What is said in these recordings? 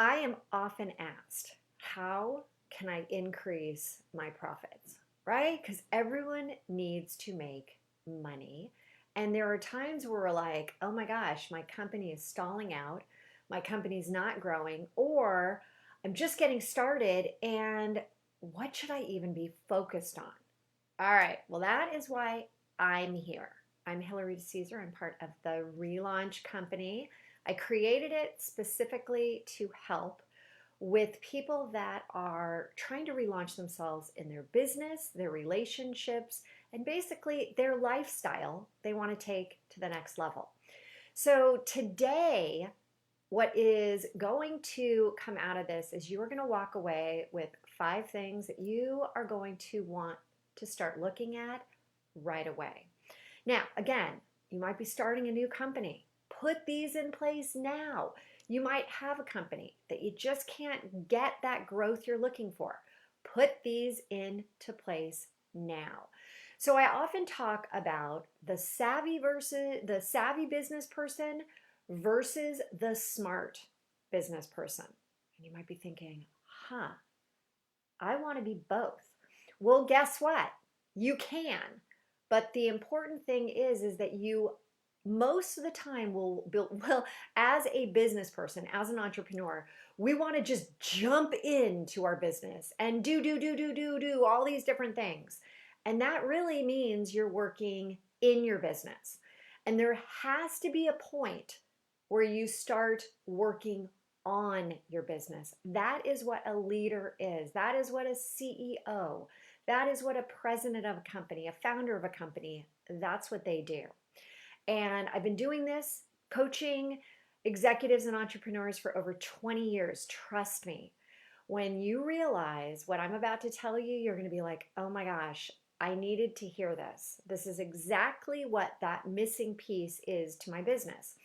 I am often asked, how can I increase my profits? Right? Because everyone needs to make money. And there are times where we're like, oh my gosh, my company is stalling out, my company's not growing, or I'm just getting started, and what should I even be focused on? All right, well, that is why I'm here. I'm Hillary Caesar. I'm part of the Relaunch Company. I created it specifically to help with people that are trying to relaunch themselves in their business, their relationships, and basically their lifestyle they want to take to the next level. So today, what is going to come out of this is you are going to walk away with 5 things that you are going to want to start looking at right away. Now, again, you might be starting a new company. Put these in place now. You might have a company that you just can't get that growth you're looking for. Put these into place now. So I often talk about the savvy business person versus the smart business person. And you might be thinking, huh, I want to be both. Well, guess what? You can. But the important thing is that you most of the time will build, well, as a business person, as an entrepreneur, we want to just jump into our business and do all these different things. And that really means you're working in your business. And there has to be a point where you start working on your business. That is what a leader is. That is what a CEO, that is what a president of a company, a founder of a company, that's what they do. And I've been doing this, coaching executives and entrepreneurs for over 20 years. Trust me, when you realize what I'm about to tell you, you're going to be like, oh my gosh, I needed to hear this. This is exactly what that missing piece is to my business.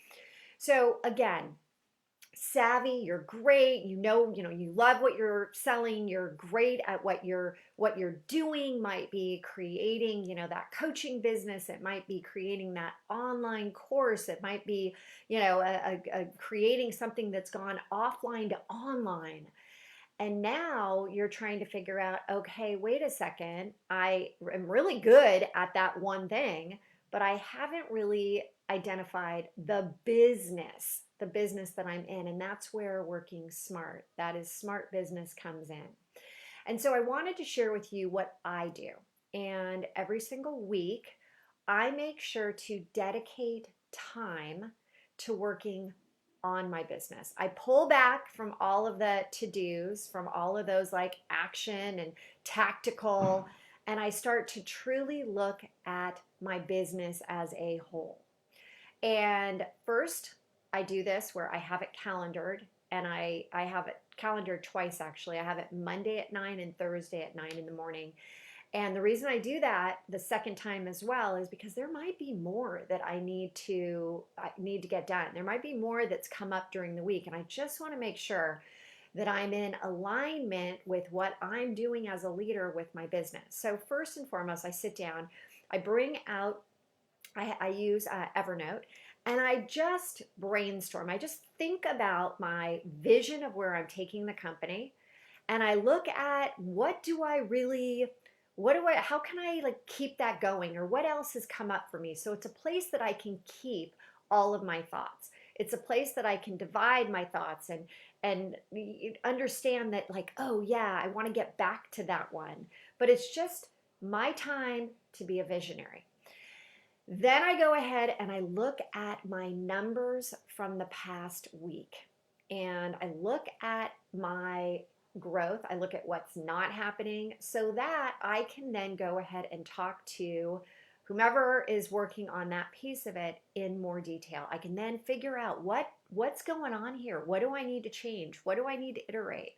So again, savvy, you're great, you love what you're selling, you're great at what you're doing, might be creating, that coaching business, it might be creating that online course, it might be, creating something that's gone offline to online. And now you're trying to figure out, okay, wait a second, I am really good at that one thing, but I haven't really identified the business that I'm in. And that's where working smart, that is smart business, comes in. And so I wanted to share with you what I do. And every single week, I make sure to dedicate time to working on my business. I pull back from all of the to-dos, from all of those like action and tactical, and I start to truly look at my business as a whole. And first, I do this where I have it calendared, and I have it calendared twice actually. I have it Monday at 9 and Thursday at 9 in the morning. And the reason I do that the second time as well is because there might be more that I need to get done. There might be more that's come up during the week, and I just want to make sure that I'm in alignment with what I'm doing as a leader with my business. So first and foremost, I sit down, I bring out, I use Evernote, and I just brainstorm. I just think about my vision of where I'm taking the company, and I look at how can I like keep that going, or what else has come up for me. So it's a place that I can keep all of my thoughts. It's a place that I can divide my thoughts and understand that, like, oh yeah, I want to get back to that one. But it's just my time to be a visionary. Then I go ahead and I look at my numbers from the past week. And I look at my growth. I look at what's not happening so that I can then go ahead and talk to whomever is working on that piece of it in more detail. I can then figure out what's going on here. What do I need to change? What do I need to iterate?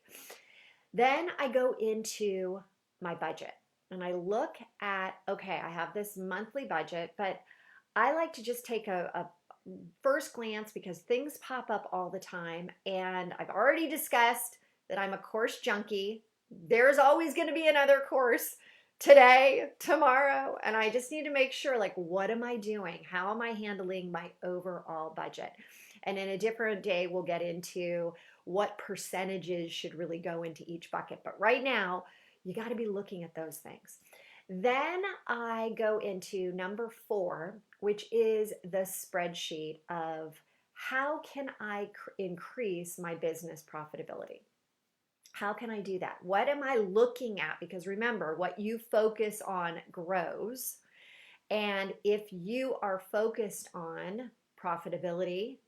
Then I go into my budget and I look at, okay, I have this monthly budget, but I like to just take a first glance because things pop up all the time. And I've already discussed that I'm a course junkie. There's always going to be another course today, tomorrow, and I just need to make sure, like, what am I doing? How am I handling my overall budget? And in a different day, we'll get into what percentages should really go into each bucket. But right now, you got to be looking at those things. Then I go into number 4, which is the spreadsheet of how can I increase my business profitability? How can I do that? What am I looking at? Because remember, what you focus on grows. And if you are focused on profitability,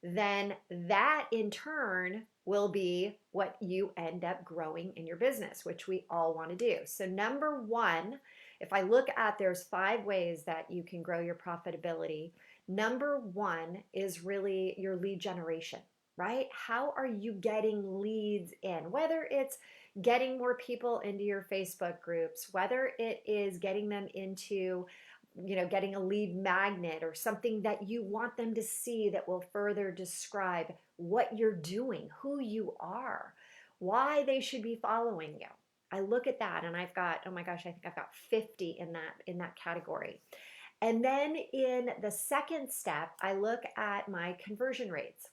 then that in turn will be what you end up growing in your business, which we all want to do. So number 1, if I look at, there's 5 ways that you can grow your profitability. Number 1 is really your lead generation, right? How are you getting leads in? Whether it's getting more people into your Facebook groups, whether it is getting them into getting a lead magnet or something that you want them to see that will further describe what you're doing, who you are, why they should be following you. I look at that and I've got, oh my gosh, I think I've got 50 in that category. And then in the second step, I look at my conversion rates.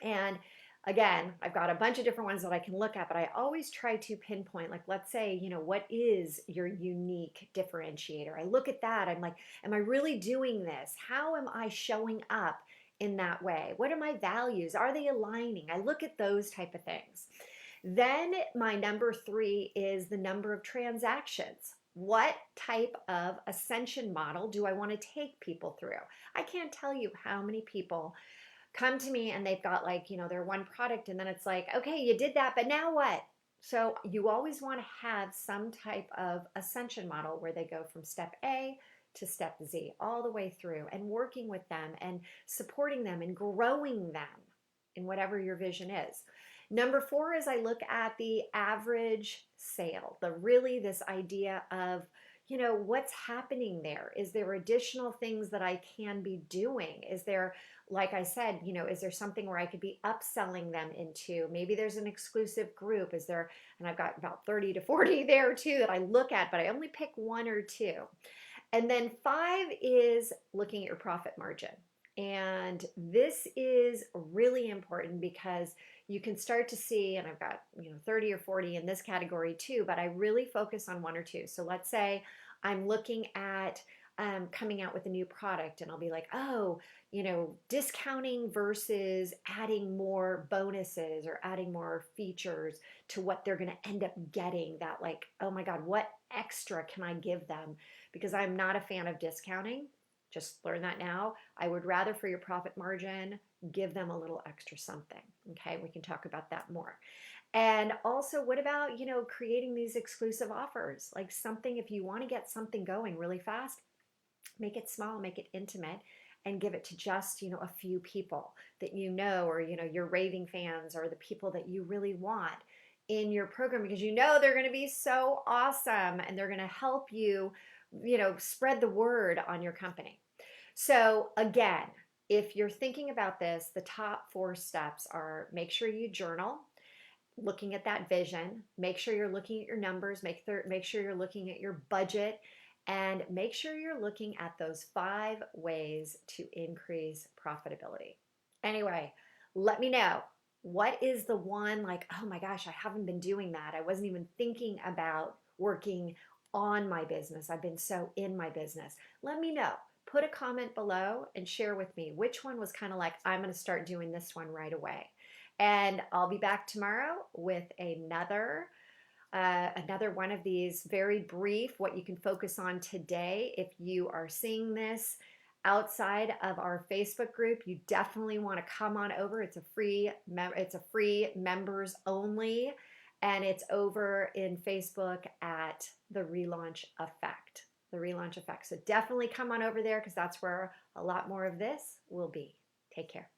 And again, I've got a bunch of different ones that I can look at, but I always try to pinpoint, like, let's say, what is your unique differentiator? I look at that. I'm like, am I really doing this? How am I showing up in that way? What are my values? Are they aligning? I look at those type of things. Then my number 3 is the number of transactions. What type of ascension model do I want to take people through? I can't tell you how many people come to me and they've got their one product, and then it's like, okay, you did that, but now what? So you always want to have some type of ascension model where they go from step A to step Z all the way through, and working with them and supporting them and growing them in whatever your vision is. Number 4 is I look at the average sale, this idea of what's happening there. Is there additional things that I can be doing? Is there, like I said, is there something where I could be upselling them into? Maybe there's an exclusive group. Is there, and I've got about 30 to 40 there too that I look at, but I only pick 1 or 2. And then 5 is looking at your profit margin. And this is really important because you can start to see, and I've got 30 or 40 in this category too, but I really focus on 1 or 2. So let's say I'm looking at coming out with a new product, and I'll be like, oh, discounting versus adding more bonuses or adding more features to what they're going to end up getting, that like, oh my God, what extra can I give them? Because I'm not a fan of discounting. Just learn that now. I would rather, for your profit margin, give them a little extra something. Okay, we can talk about that more. And also, what about, creating these exclusive offers? Like something, if you want to get something going really fast, make it small, make it intimate, and give it to just, a few people that or, your raving fans, or the people that you really want in your program, because they're going to be so awesome and they're going to help you, spread the word on your company. So again, if you're thinking about this, the top 4 steps are: make sure you journal, looking at that vision, make sure you're looking at your numbers, make sure you're looking at your budget, and make sure you're looking at those 5 ways to increase profitability. Anyway, let me know, what is the one, like, oh my gosh, I haven't been doing that. I wasn't even thinking about working on my business. I've been so in my business. Let me know. Put a comment below and share with me which one was kind of like, I'm going to start doing this one right away. And I'll be back tomorrow with another one of these very brief, what you can focus on today. If you are seeing this outside of our Facebook group, you definitely want to come on over. It's a free members only, and it's over in Facebook at the Relaunch Effect. The Relaunch Effect. So definitely come on over there, because that's where a lot more of this will be. Take care.